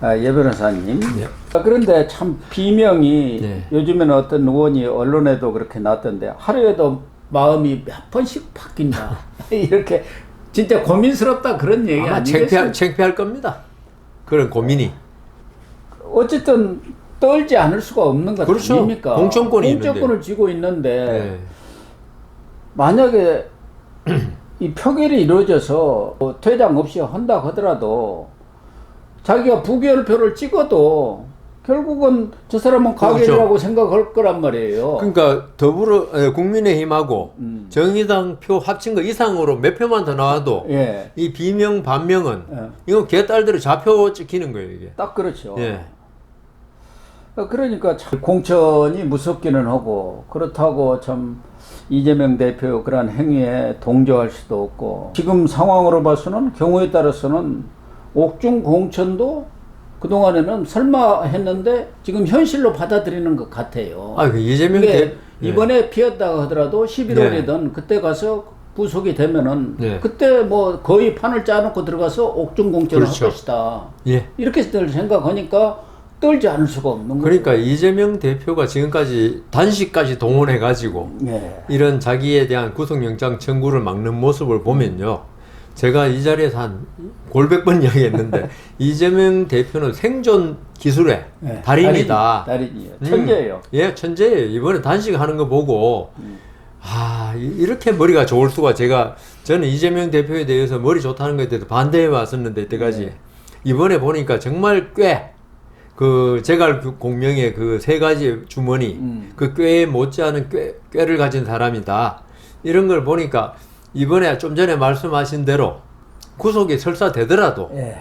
예 변호사님. 네. 그런데 참 비명이 네. 요즘에는 어떤 의원이 언론에도 그렇게 나왔던데 하루에도 마음이 몇 번씩 바뀐다. 이렇게 진짜 고민스럽다 그런 얘기 아마 아니겠어요? 창피할 겁니다. 그런 고민이. 어쨌든 떨지 않을 수가 없는 것 그렇죠. 아닙니까? 공천권이 공천권을 쥐고 있는데 네. 만약에 이 표결이 이루어져서 퇴장 없이 한다 하더라도 자기가 부결표를 찍어도 결국은 저 사람은 가결이라고 그렇죠. 생각할 거란 말이에요. 그러니까 국민의힘하고 정의당 표 합친 거 이상으로 몇 표만 더 나와도 예, 이 비명 반명은 예. 이거 개딸들이 좌표 찍히는 거예요 이게. 딱 그렇죠. 예. 그러니까 참 공천이 무섭기는 하고 그렇다고 참 이재명 대표 그런 행위에 동조할 수도 없고 지금 상황으로 봐서는 경우에 따라서는 옥중 공천도 그동안에는 설마 했는데 지금 현실로 받아들이는 것 같아요. 아, 그 이재명 이게 예. 이번에 피었다고 하더라도 11월이든 그때 가서 구속이 되면은 네. 그때 뭐 거의 판을 짜놓고 들어가서 옥중 공천을 그렇죠. 할 것이다. 예. 이렇게들 생각하니까 떨지 않을 수가 없는 거죠. 그러니까 이재명 대표가 지금까지 단식까지 동원해 가지고 네. 이런 자기에 대한 구속영장 청구를 막는 모습을 보면요. 제가 이 자리에서 한 골백 번 이야기했는데 이재명 대표는 생존 기술의 네. 달인이다. 달인이에요. 천재예요. 예, 천재예요. 이번에 단식하는 거 보고 아, 이렇게 머리가 좋을 수가. 저는 이재명 대표에 대해서 머리 좋다는 것에 대해서 반대해 왔었는데 이때까지 네. 이번에 보니까 정말 꽤 그 제갈 공명의 그 세 가지 주머니 그 꾀에 못지않은 꾀를 가진 사람이다. 이런 걸 보니까 이번에 좀 전에 말씀하신 대로 구속이 설사 되더라도 예.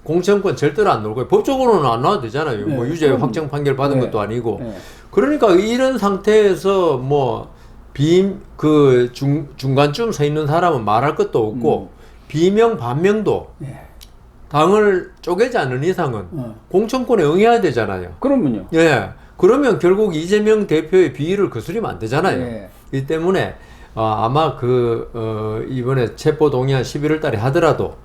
공천권 절대로 안 놀고 법적으로는 안 나와도 되잖아요. 네, 뭐 유죄 그럼. 확정 판결 받은 네. 것도 아니고. 네. 그러니까 이런 상태에서 뭐 중간쯤 서 있는 사람은 말할 것도 없고 비명 반명도 예. 당을 쪼개지 않는 이상은 공천권에 응해야 되잖아요. 그러면요. 예. 그러면 결국 이재명 대표의 비위를 거스리면 안 되잖아요. 예. 이 때문에 아마 이번에 체포동의안 11월 달에 하더라도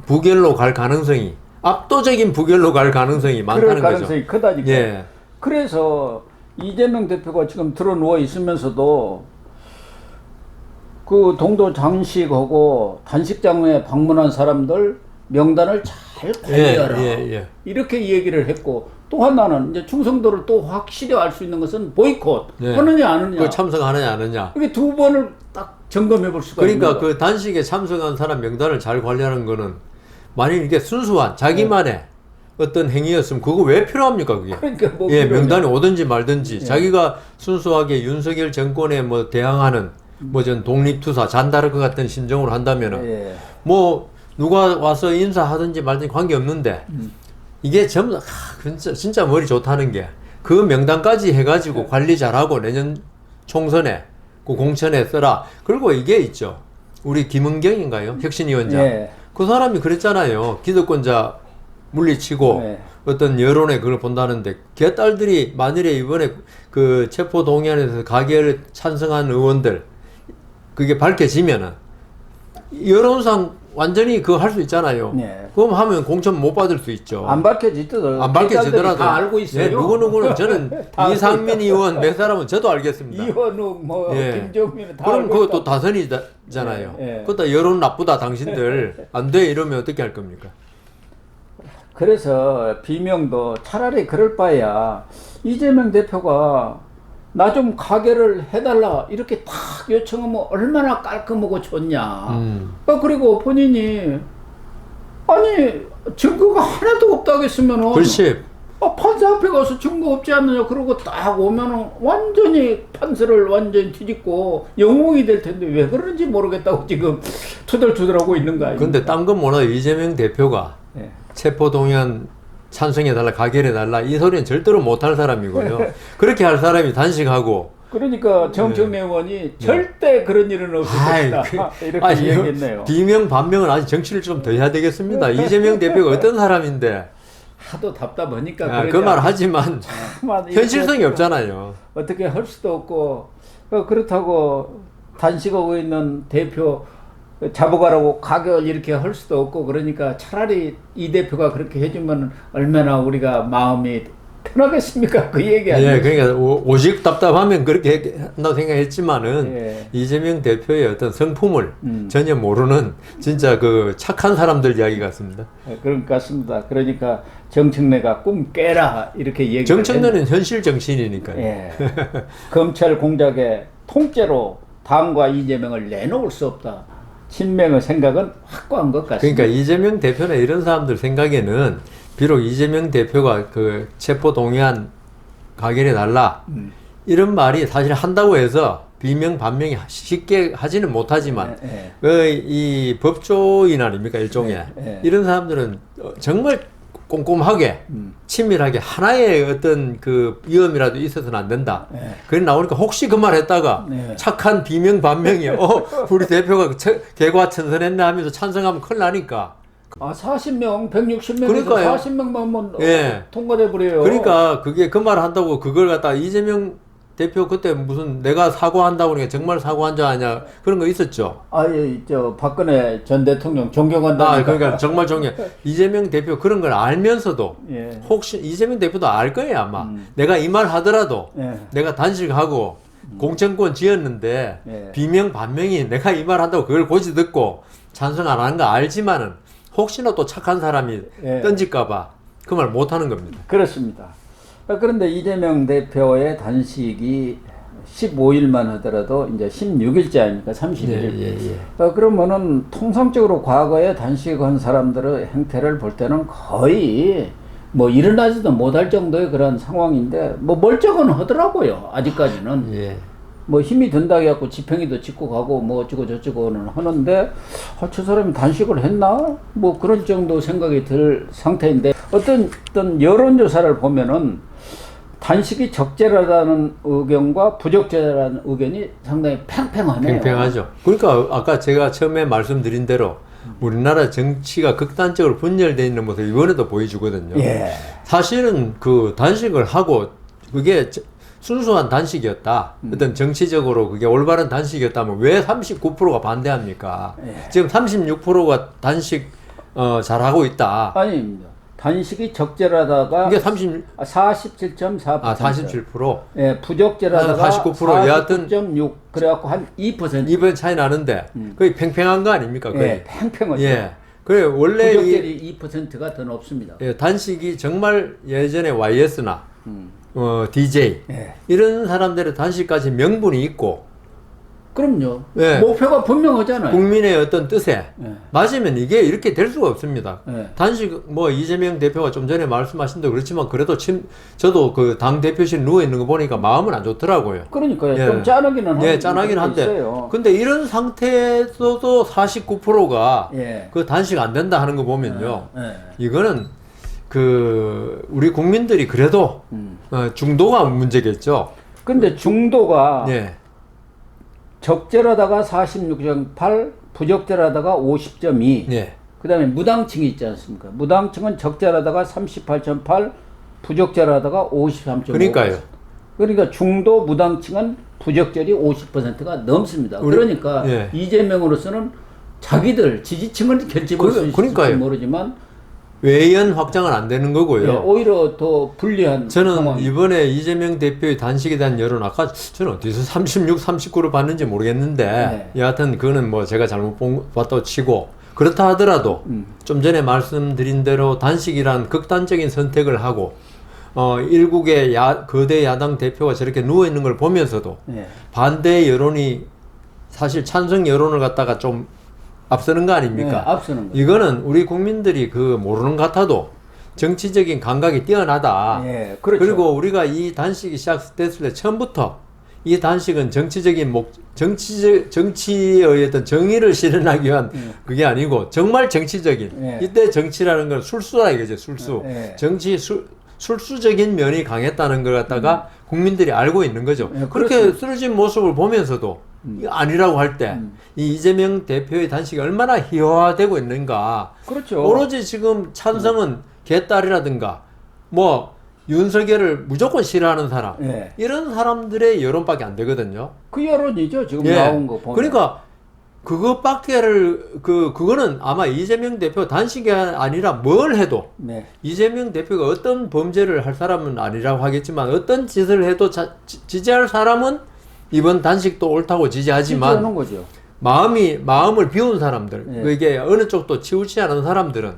부결로 갈 가능성이 압도적인 부결로 갈 가능성이 많다는 그럴 거죠. 가능성이 크다니까. 예. 그래서 이재명 대표가 지금 들어 누워 있으면서도 그 동도 장식하고 단식장에 방문한 사람들 명단을 잘 관리하라. 예. 이렇게 얘기를 했고 또 하나는 이제 충성도를 또 확실히 알 수 있는 것은 보이콧 예. 하느냐 안 하느냐. 그 참석하느냐 안 하느냐. 이게 두 번을 딱 점검해 볼 수가 있는 그러니까 거예요. 그 단식에 참석한 사람 명단을 잘 관리하는 거는 만일 이게 순수한 자기만의 어떤 행위였으면 그거 왜 필요합니까 그게? 그러니까 뭐 예, 그러냐. 명단이 오든지 말든지 자기가 순수하게 윤석열 정권에 뭐 대항하는 뭐 전 독립투사 잔다르크 같은 심정으로 한다면은 예. 뭐 누가 와서 인사하든지 말든지 관계 없는데 이게 전부 진짜 머리 좋다는 게 그 명단까지 해가지고 관리 잘하고 내년 총선에 그 공천에 써라. 그리고 이게 있죠. 우리 김은경인가요? 혁신위원장. 예. 그 사람이 그랬잖아요. 기득권자 물리치고 네. 어떤 여론에 그걸 본다는데 개딸들이 만일에 이번에 그 체포동의안에서 가결 찬성한 의원들 그게 밝혀지면은 여론상 완전히 그거 할 수 있잖아요. 네. 그럼 하면 공천 못 받을 수 있죠. 안 밝혀지더라도 안 밝혀지더라도 다 알고 있어요. 예, 누구는 저는 다 이상민 의원 몇 사람은 저도 알겠습니다. 이현우 뭐 예. 김정민은 다 그럼 알고 그것도 있다. 다선이잖아요. 예, 예. 그것도 여론 나쁘다 당신들 안 돼 이러면 어떻게 할 겁니까? 그래서 비명도 차라리 그럴 바에야 이재명 대표가 나 좀 가결을 해달라 이렇게 탁 요청하면 얼마나 깔끔하고 좋냐. 그리고 본인이 아니 증거가 하나도 없다고 했으면은 글씨 판사 앞에 가서 증거 없지 않느냐 그러고 딱 오면은 완전히 판사를 완전히 뒤집고 영웅이 될 텐데 왜 그런지 모르겠다고 지금 투덜투덜하고 있는 거 아닙니까? 근데 딴 건 몰라도 이재명 대표가 예. 체포동의안 찬성해달라 가결해달라 이 소리는 절대로 못할 사람이고요. 그렇게 할 사람이 단식하고 그러니까 정청래 의원이 절대 그런 일은 없을 것이다. 이렇게 얘기했네요. 비명 반명은 아직 정치를 좀 더 해야 되겠습니다. 이재명 대표가 어떤 사람인데 하도 답답하니까 그 말 하지만 참 현실성이 없잖아요. 어떻게 할 수도 없고 그렇다고 단식하고 있는 대표 잡아가라고 가격을 이렇게 할 수도 없고 그러니까 차라리 이 대표가 그렇게 해주면 얼마나 우리가 마음이 편하겠습니까? 그 얘기 아니에요? 예, 그러니까 오직 답답하면 그렇게 한다고 생각했지만은 예. 이재명 대표의 어떤 성품을 전혀 모르는 진짜 그 착한 사람들 이야기 같습니다. 그런 것 같습니다. 그러니까 정청래가 꿈 깨라 이렇게 얘기를 정청래는 현실 정치인이니까요. 예. 검찰 공작의 통째로 당과 이재명을 내놓을 수 없다. 친명의 생각은 확고한 것 같습니다. 그러니까 이재명 대표나 이런 사람들 생각에는 비록 이재명 대표가 그 체포 동의안 가결해 달라 이런 말이 사실 한다고 해서 비명 반명이 쉽게 하지는 못하지만 이 법조인 아닙니까 일종의 이런 사람들은 정말 꼼꼼하게 치밀하게 하나의 어떤 그 위험이라도 있어서는 안 된다. 그래 나오니까 혹시 그 말 했다가 착한 비명 반명이 우리 대표가 개과천선했나 하면서 찬성하면 큰일 나니까. 40명, 160명에서 그러니까요. 40명만 예. 통과돼 버려요. 그러니까 그게 그 말 한다고 그걸 갖다가 이재명 대표 그때 무슨 내가 사과한다고 그러니까 정말 사과한 줄 아냐 그런 거 있었죠. 저 박근혜 전 대통령 존경한다. 그러니까 정말 존경. 이재명 대표 그런 걸 알면서도 예. 혹시 이재명 대표도 알 거예요 아마. 내가 이 말 하더라도 예. 내가 단식하고 공천권 지었는데 예. 비명 반명이 내가 이 말 한다고 그걸 고지 듣고 찬성 안 하는 거 알지만은 혹시나 또 착한 사람이 예. 던질까봐 그 말 못 하는 겁니다. 그렇습니다. 그런데 이재명 대표의 단식이 15일만 하더라도 이제 16일째 아닙니까? 31일. 그러면은 통상적으로 과거에 단식한 사람들의 행태를 볼 때는 거의 뭐 일어나지도 못할 정도의 그런 상황인데 뭐 멀쩡은 하더라고요. 아직까지는. 예. 뭐 힘이 든다 해갖고 지팽이도 짚고 가고 뭐 어쩌고 저쩌고는 하는데 저 사람이 단식을 했나? 뭐 그런 정도 생각이 들 상태인데 어떤 여론조사를 보면은 단식이 적절하다는 의견과 부적절하다는 의견이 상당히 팽팽하네요. 팽팽하죠. 그러니까 아까 제가 처음에 말씀드린 대로 우리나라 정치가 극단적으로 분열되어 있는 모습을 이번에도 보여주거든요. 예. 사실은 그 단식을 하고 그게 순수한 단식이었다. 어떤 정치적으로 그게 올바른 단식이었다면 왜 39%가 반대합니까? 예. 지금 36%가 단식 잘하고 있다. 아닙니다. 단식이 적절하다가 이게 47%. 47.4%. 47%. 예, 부적절하다가 49%. 여하튼 49.6. 그래갖고 한 2%. 2% 차이 나는데 거의 팽팽한 거 아닙니까? 거의. 예, 팽팽하죠. 예. 그래 원래 부적절이 2%가 더 높습니다. 예, 단식이 정말 예전에 YS나 DJ 예. 이런 사람들의 단식까지 명분이 있고 그럼요. 예. 목표가 분명하잖아요. 국민의 어떤 뜻에 예. 맞으면 이게 이렇게 될 수가 없습니다. 예. 단식 뭐 이재명 대표가 좀 전에 말씀하신 대로 그렇지만 그래도 저도 그 당 대표실 누워 있는 거 보니까 마음은 안 좋더라고요. 그러니까요. 예. 좀 짠하기는 예, 짠하긴 한데. 있어요. 근데 이런 상태에서도 49%가 예. 그 단식 안 된다 하는 거 보면요. 예. 이거는 우리 국민들이 그래도 중도가 문제겠죠. 근데 중도가 예. 적절하다가 46.8, 부적절하다가 50.2. 예. 그다음에 무당층이 있지 않습니까? 무당층은 적절하다가 38.8, 부적절하다가 53.5. 그러니까요. 그러니까 중도 무당층은 부적절이 50%가 넘습니다. 우리- 그러니까 예. 이재명으로서는 자기들 지지층을 결집할 수 있을지 그러니까요. 모르지만 외연 확장은 안 되는 거고요. 예, 오히려 더 불리한 저는 상황이. 이번에 이재명 대표의 단식에 대한 여론 아까 저는 어디서 36, 39를 봤는지 모르겠는데 여하튼 그거는 뭐 제가 잘못 봤다고 치고 그렇다 하더라도 좀 전에 말씀드린 대로 단식이란 극단적인 선택을 하고 일국의 거대 야당 대표가 저렇게 누워 있는 걸 보면서도 예. 반대 여론이 사실 찬성 여론을 갖다가 좀 앞서는 거 아닙니까? 네, 앞서는 거죠. 이거는 우리 국민들이 모르는 것 같아도 정치적인 감각이 뛰어나다. 예, 그렇죠. 그리고 우리가 이 단식이 시작됐을 때 처음부터 이 단식은 정치의 어떤 정의를 실현하기 위한 그게 아니고 정말 정치적인 예. 이때 정치라는 건 술수다 이거죠. 술수. 예. 정치 술수적인 면이 강했다는 걸 갖다가 국민들이 알고 있는 거죠. 예, 그렇게 그렇습니다. 쓰러진 모습을 보면서도 이거 아니라고 할 때 이 이재명 대표의 단식이 얼마나 희화화되고 있는가. 그렇죠. 오로지 지금 찬성은 개딸이라든가 뭐 윤석열을 무조건 싫어하는 사람 예. 이런 사람들의 여론밖에 안 되거든요. 그 여론이죠. 지금 예. 나온 거 보면. 그러니까 그것밖에를 그거는 아마 이재명 대표 단식이 아니라 뭘 해도 네. 이재명 대표가 어떤 범죄를 할 사람은 아니라고 하겠지만 어떤 짓을 해도 지지할 사람은 이번 단식도 옳다고 지지하지만 지지하는 거죠. 마음을 비운 사람들, 네. 이게 어느 쪽도 치우치 않은 사람들은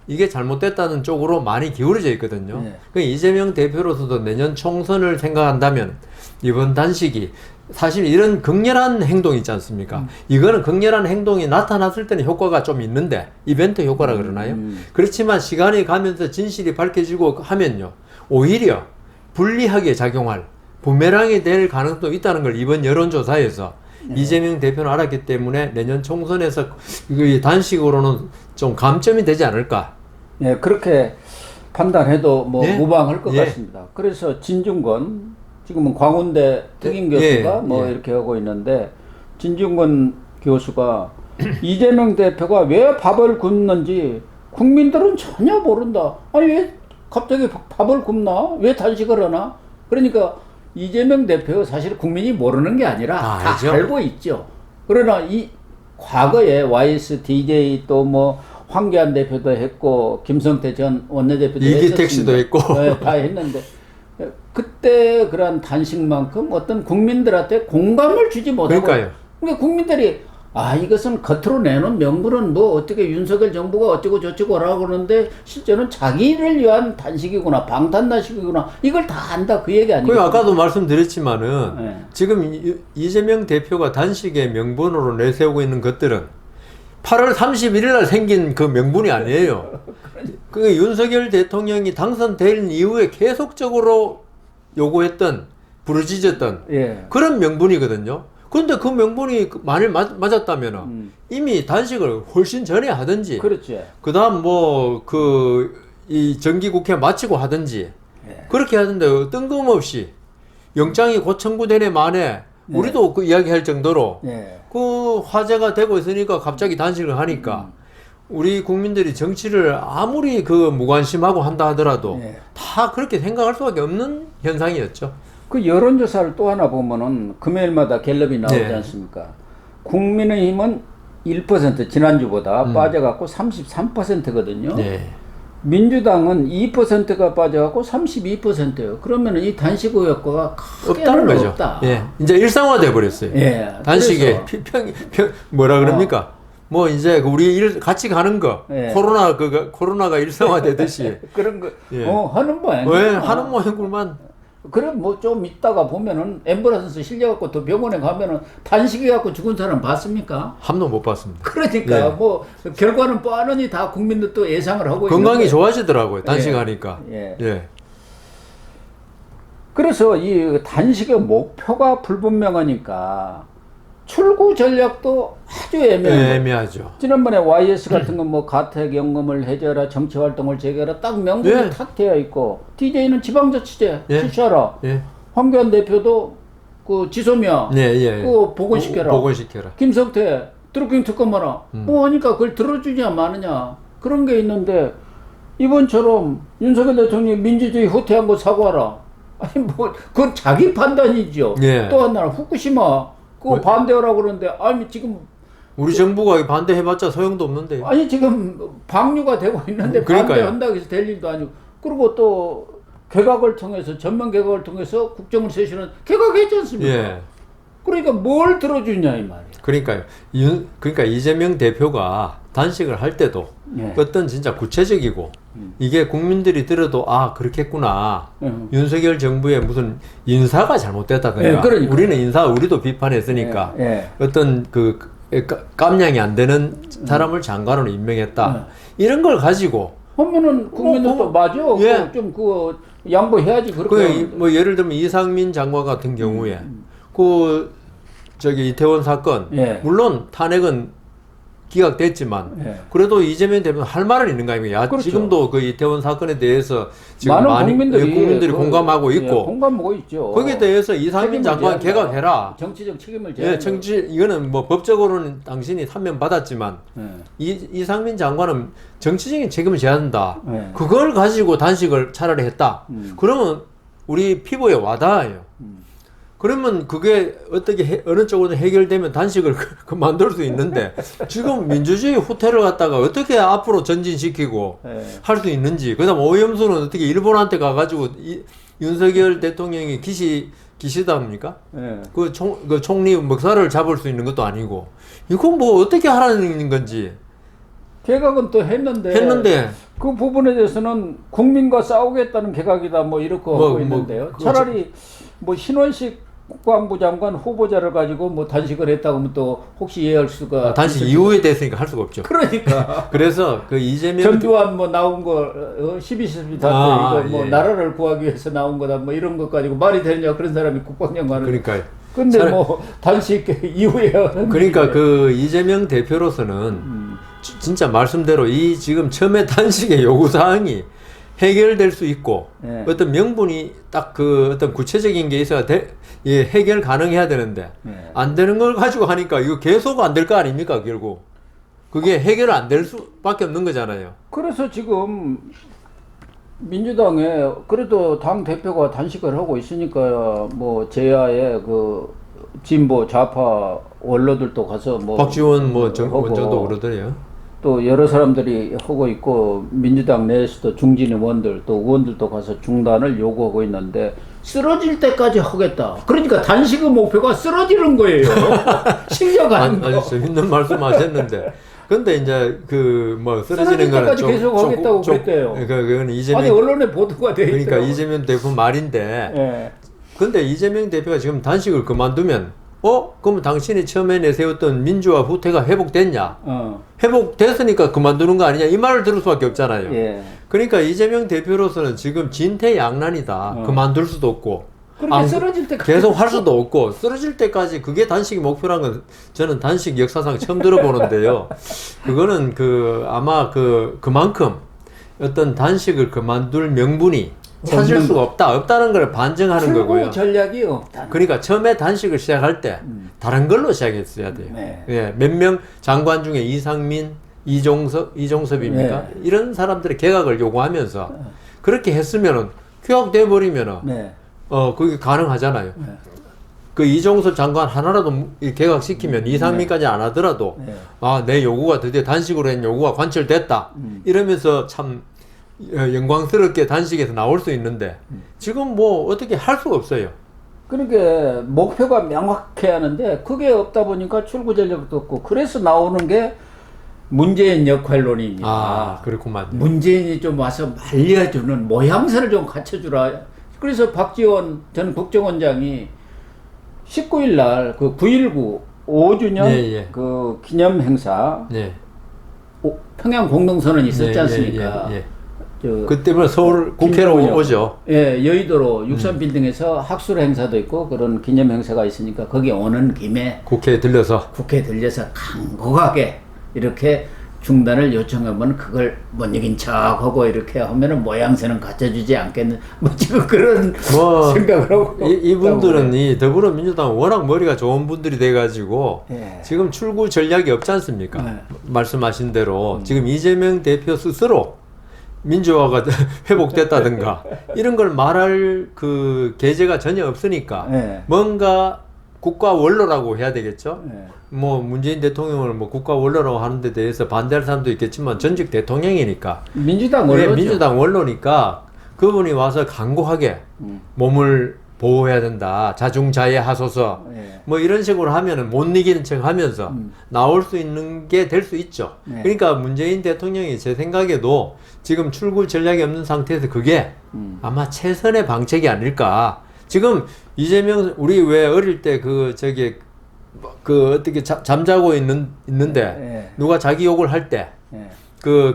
이게 잘못됐다는 쪽으로 많이 기울어져 있거든요. 네. 그 이재명 대표로서도 내년 총선을 생각한다면 이번 단식이 사실 이런 극렬한 행동이 있지 않습니까? 이거는 극렬한 행동이 나타났을 때는 효과가 좀 있는데 이벤트 효과라 그러나요? 그렇지만 시간이 가면서 진실이 밝혀지고 하면요 오히려 불리하게 작용할 부메랑이 될 가능성도 있다는 걸 이번 여론조사에서 이재명 대표는 알았기 때문에 내년 총선에서 이 단식으로는 좀 감점이 되지 않을까. 네, 그렇게 판단해도 뭐 네? 무방할 것 예. 같습니다. 그래서 진중권 지금은 광운대 특임 교수가 예, 뭐 예. 이렇게 하고 있는데 진중권 교수가 이재명 대표가 왜 밥을 굶는지 국민들은 전혀 모른다. 아니 왜 갑자기 밥을 굶나? 왜 단식을 하나? 그러니까 이재명 대표 사실 국민이 모르는 게 아니라 다 알죠. 알고 있죠. 그러나 이 과거에 YS DJ 또 뭐 황교안 대표도 했고 김성태 전 원내대표도 이기택 씨도 했었습니다. 했고. 네, 다 했는데 그때 그런 단식만큼 어떤 국민들한테 공감을 주지 못하고 그러니까요. 그러니까 국민들이 이것은 겉으로 내놓은 명분은 뭐 어떻게 윤석열 정부가 어쩌고 저쩌고 하라고 그러는데 실제는 자기를 위한 단식이구나 방탄단식이구나 이걸 다 안다 그 얘기 아니에요. 그 아까도 말씀드렸지만은 네. 지금 이재명 대표가 단식의 명분으로 내세우고 있는 것들은 8월 31일 날 생긴 그 명분이 아니에요. 그 윤석열 대통령이 당선된 이후에 계속적으로 요구했던 부르짖었던 예. 그런 명분이거든요. 그런데 그 명분이 만일 맞았다면 이미 단식을 훨씬 전에 하든지 그렇죠. 그다음 뭐 이 정기국회 마치고 하든지 예. 그렇게 하던데 뜬금없이 영장이 곧 청구되네 만에 우리도 그 이야기할 정도로 예. 그 화제가 되고 있으니까 갑자기 단식을 하니까 우리 국민들이 정치를 아무리 무관심하고 한다 하더라도 예. 다 그렇게 생각할 수밖에 없는 현상이었죠. 그 여론조사를 또 하나 보면은 금요일마다 갤럽이 나오지 네. 않습니까? 국민의힘은 1% 지난주보다 빠져갖고 33%거든요. 네. 민주당은 2%가 빠져갖고 32%예요. 그러면은 이 단식 의혹과가 없다는 크게는 거죠. 없다. 예. 이제 일상화돼 버렸어요. 예. 단식에 그래서 뭐라 그럽니까? 뭐 이제 우리 같이 가는 거 예. 코로나가 일상화되듯이 그런 거 예. 하는 모양. 왜 하는 모양구만. 그럼 뭐 좀 있다가 보면은 앰뷸런스 실려갖고 또 병원에 가면은 단식해 갖고 죽은 사람 봤습니까? 한 번 못 봤습니다. 그러니까 예. 뭐 결과는 뻔히 다 국민들도 예상을 하고 건강이 있는데. 좋아지더라고요. 단식하니까. 예. 예. 그래서 이 단식의 목표가 불분명하니까 출구 전략도 아주 애매해요. 애매하죠. 지난번에 YS 같은 건 뭐 가택연금을 해줘라, 정치활동을 재개하라 딱 명분이 예. 탁 되어 있고 DJ는 지방자치제 예. 실시하라. 예. 황교안 대표도 그 지소미아 예. 그거 복원시켜라. 복원시켜라. 김성태 드루킹 특검하라. 뭐 하니까 그걸 들어주냐 마느냐 그런 게 있는데 이번처럼 윤석열 대통령이 민주주의 후퇴한 거 사과하라. 아니 뭐 그건 자기 판단이죠. 예. 또 하나는 후쿠시마 그거 왜? 반대하라고 그러는데 아니 지금 우리 정부가 반대해봤자 소용도 없는데. 아니 지금 방류가 되고 있는데 그러니까요. 반대한다고 해서 될 일도 아니고 그리고 또 개각을 통해서 전면 개각을 통해서 국정을 세시는 개각했지 않습니까? 예. 그러니까 뭘 들어주냐 이 말이야. 그러니까요. 그러니까 이재명 대표가 단식을 할 때도 예. 어떤 진짜 구체적이고 이게 국민들이 들어도 그렇겠구나. 윤석열 정부의 무슨 인사가 잘못됐다든가. 예, 그러니까요. 우리는 우리도 비판했으니까 예. 어떤 깜냥이 안 되는 사람을 장관으로 임명했다. 이런 걸 가지고 하면은 국민들도 맞아. 예. 좀 그거 양보해야지 그렇게. 뭐 예를 들면 이상민 장관 같은 경우에 이태원 사건 예. 물론 탄핵은 기각됐지만 예. 그래도 이재명 대표는 할 말은 있는 거 아닙니까? 그렇죠. 지금도 그 이태원 사건에 대해서 지금 많은 많이 국민들이 공감하고 있고 공감하고 있죠. 거기에 대해서 이상민 책임을 장관 져야 한다. 개각해라. 정치적 책임을 져야 예, 이거는 뭐 법적으로는 당신이 사면 받았지만 이상민 장관은 정치적인 책임을 져야 한다. 예. 그걸 가지고 단식을 차라리 했다. 그러면 우리 피부에 와닿아요. 그러면 그게 어떻게 어느 쪽으로 해결되면 단식을 만들 수 있는데 지금 민주주의 후퇴를 갖다가 어떻게 앞으로 전진시키고 예. 할 수 있는지 그다음 오염수는 어떻게 일본한테 가가지고 윤석열 대통령이 기시다입니까? 예. 그 총리 먹살을 잡을 수 있는 것도 아니고 이건 뭐 어떻게 하라는 건지 개각은 또 했는데 그 부분에 대해서는 국민과 싸우겠다는 개각이다 뭐 이렇게 하고 있는데요. 차라리 뭐 신원식 국방부 장관 후보자를 가지고 뭐 단식을 했다고 하면 또 혹시 이해할 수가 단식 이후에 됐으니까 할 수가 없죠. 그러니까 그래서 그 이재명 전두환 뭐 나온 거 12.12 이거 뭐 예. 나라를 구하기 위해서 나온 거다 뭐 이런 것 가지고 말이 되느냐 그런 사람이 국방장관을 그러니까요. 근데 뭐 단식 이후에 하는 그러니까 일인데. 그 이재명 대표로서는 진짜 말씀대로 이 지금 처음에 단식의 요구 사항이 해결될 수 있고 네. 어떤 명분이 딱 그 어떤 구체적인 게 있어야 예, 해결 가능해야 되는데 네. 안 되는 걸 가지고 하니까 이거 계속 안 될 거 아닙니까 결국 그게 해결 안 될 수밖에 없는 거잖아요. 그래서 지금 민주당에 그래도 당 대표가 단식을 하고 있으니까 뭐 제야의 그 진보 좌파 원로들도 가서 뭐 박지원 뭐 하고 원정도 그러더래요. 또 여러 사람들이 하고 있고 민주당 내에서도 중진 의원들 또 의원들도 가서 중단을 요구하고 있는데 쓰러질 때까지 하겠다. 그러니까 단식의 목표가 쓰러지는 거예요. 실려가는 거. 아주 재밌는 말씀하셨는데. 근데 이제 그 뭐 쓰러지는 거는 때까지 계속 하겠다고 그랬대요. 그건 이재명 아니 언론에 보도가 돼 있더라고요. 그러니까 이재명 대표 말인데. 예. 근데 이재명 대표가 지금 단식을 그만두면 그러면 당신이 처음에 내세웠던 민주화 후퇴가 회복됐냐? 회복됐으니까 그만두는 거 아니냐? 이 말을 들을 수밖에 없잖아요. 예. 그러니까 이재명 대표로서는 지금 진퇴양난이다. 그만둘 수도 없고. 그렇게 쓰러질 때까지 계속 할 수도 없고 쓰러질 때까지 그게 단식의 목표란 건 저는 단식 역사상 처음 들어보는데요. 그거는 그 아마 그만큼 어떤 단식을 그만둘 명분이 찾을 수가 없다는 걸 반증하는 거고요. 출구 전략이 없다. 그러니까 처음에 단식을 시작할 때 다른 걸로 시작했어야 돼요. 네. 예, 몇 명 장관 중에 이상민, 이종섭입니까? 네. 이런 사람들의 개각을 요구하면서 그렇게 했으면은 개각돼 버리면은 네. 그게 가능하잖아요. 네. 그 이종섭 장관 하나라도 개각시키면 이상민까지 안 하더라도 네. 내 요구가 드디어 단식으로 한 요구가 관철됐다. 이러면서 참 영광스럽게 단식에서 나올 수 있는데 지금 뭐 어떻게 할 수가 없어요. 그러니까 목표가 명확해야 하는데 그게 없다 보니까 출구 전략도 없고 그래서 나오는 게 문재인 역할론입니다. 그렇구만. 문재인이 좀 와서 말려주는 모양새를 좀 갖춰주라. 그래서 박지원 전 국정원장이 19일 날 그 9.19 5주년 그 기념 행사 평양 공동선언이 있었지 않습니까? 그 때문에 서울 국회로 오죠. 예, 여의도로 63빌딩에서 학술 행사도 있고 그런 기념 행사가 있으니까 거기 오는 김에 국회에 들려서 강곡하게 이렇게 중단을 요청하면 그걸 못 이긴 척하고 이렇게 하면은 모양새는 갖춰주지 않겠는 뭐 지금 그런 생각을 하고 이분들은 이 더불어민주당 워낙 머리가 좋은 분들이 돼가지고 지금 출구 전략이 없지 않습니까? 말씀하신 대로 지금 이재명 대표 스스로 민주화가 회복됐다든가 이런 걸 말할 그 계제가 전혀 없으니까 뭔가 국가 원로라고 해야 되겠죠. 뭐 문재인 대통령을 뭐 국가 원로라고 하는 데 대해서 반대할 사람도 있겠지만 전직 대통령이니까 민주당 원로죠. 민주당 원로니까 그분이 와서 강고하게 몸을 보호해야 된다. 자중자애하소서. 뭐 이런 식으로 하면은 못 이기는 척 하면서 나올 수 있는 게 될 수 있죠. 그러니까 문재인 대통령이 제 생각에도 지금 출구 전략이 없는 상태에서 그게 아마 최선의 방책이 아닐까. 지금 이재명 우리 왜 어릴 때 어떻게 잠자고 있는데 누가 자기 욕을 할 때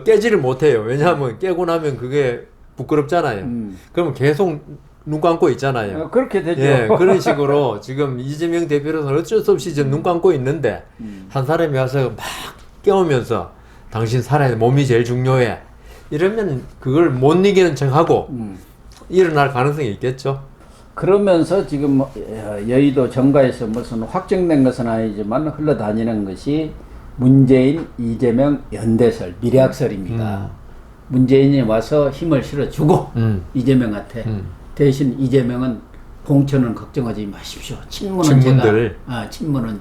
깨지를 못해요. 왜냐하면 깨고 나면 그게 부끄럽잖아요. 그러면 계속 눈 감고 있잖아요. 그렇게 되죠. 그런 식으로 지금 이재명 대표로서는 어쩔 수 없이 지금 눈 감고 있는데 한 사람이 와서 막 깨우면서 당신 살아야 돼. 몸이 제일 중요해. 이러면 그걸 못 이기는 척하고 일어날 가능성이 있겠죠. 그러면서 지금 여의도 정가에서 무슨 확정된 것은 아니지만 흘러다니는 것이 문재인, 이재명 연대설, 미래학설입니다. 문재인이 와서 힘을 실어주고 이재명한테 대신 이재명은 공천은 걱정하지 마십시오. 친문들. 친문은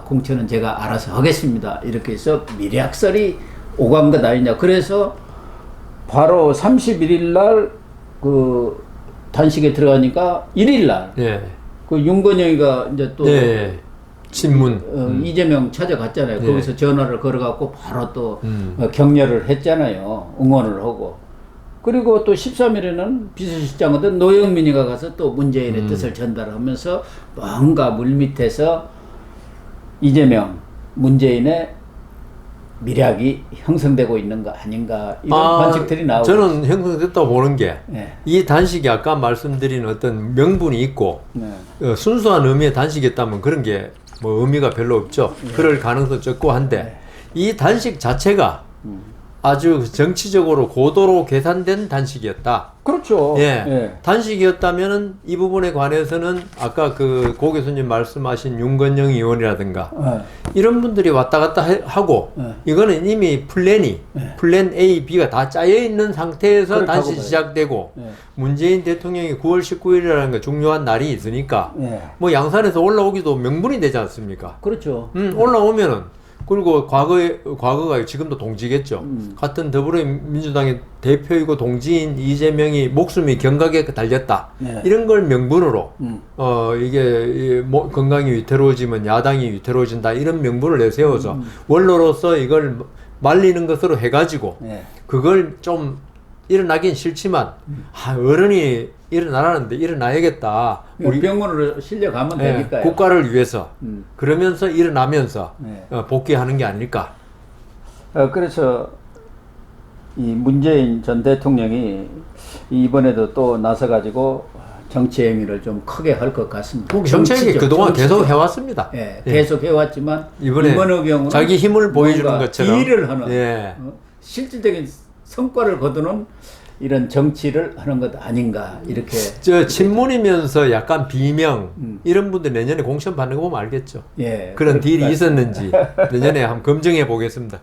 공천은 제가 알아서 하겠습니다. 이렇게 해서 미략설이 오간 것 아니냐. 그래서 바로 31일 날 그 단식에 들어가니까 1일 날 예. 그 윤건영이가 이제 또 예. 친문. 이재명 찾아갔잖아요. 예. 거기서 전화를 걸어갖고 바로 또 격려를 했잖아요. 응원을 하고. 그리고 또 13일에는 비서실장이던 노영민이가 가서 또 문재인의 뜻을 전달하면서 뭔가 물밑에서 이재명, 문재인의 미략이 형성되고 있는 거 아닌가 이런 관측들이 나오고 저는 형성됐다고 보는 게 이 네. 단식이 아까 말씀드린 어떤 명분이 있고 네. 순수한 의미의 단식이었다면 그런 게 뭐 의미가 별로 없죠. 그럴 가능성 적고 한데 이 단식 자체가 아주 정치적으로 고도로 계산된 단식이었다. 그렇죠. 예. 단식이었다면은 이 부분에 관해서는 아까 그 고 교수님 말씀하신 윤건영 의원이라든가 이런 분들이 왔다 갔다 하고 이거는 이미 플랜 A, B가 다 짜여 있는 상태에서 단식이 시작되고 문재인 대통령이 9월 19일이라는 게 중요한 날이 있으니까 뭐 양산에서 올라오기도 명분이 되지 않습니까? 그렇죠. 올라오면은 그리고 과거가 지금도 동지겠죠. 같은 더불어민주당의 대표이고 동지인 이재명이 목숨이 경각에 달렸다. 이런 걸 명분으로 이게 뭐 건강이 위태로워지면 야당이 위태로워진다. 이런 명분을 내세워서 원로로서 이걸 말리는 것으로 해가지고 그걸 좀 일어나긴 싫지만 어른이 일어나라는데 일어나야겠다. 우리 병원으로 실려가면 되니까요. 국가를 위해서 그러면서 일어나면서 복귀하는 게 아닐까. 그래서 이 문재인 전 대통령이 이번에도 또 나서가지고 정치 행위를 좀 크게 할 것 같습니다. 정책이 그동안 계속 해왔습니다. 계속 해왔지만 이번의 경우는 자기 힘을 보여주는 것처럼 딜을 하는 실질적인 성과를 거두는 이런 정치를 하는 것 아닌가 이렇게. 친문이면서 약간 비명 이런 분들 내년에 공천 받는 거 보면 알겠죠. 그런 딜이 있었는지 내년에 한번 검증해 보겠습니다.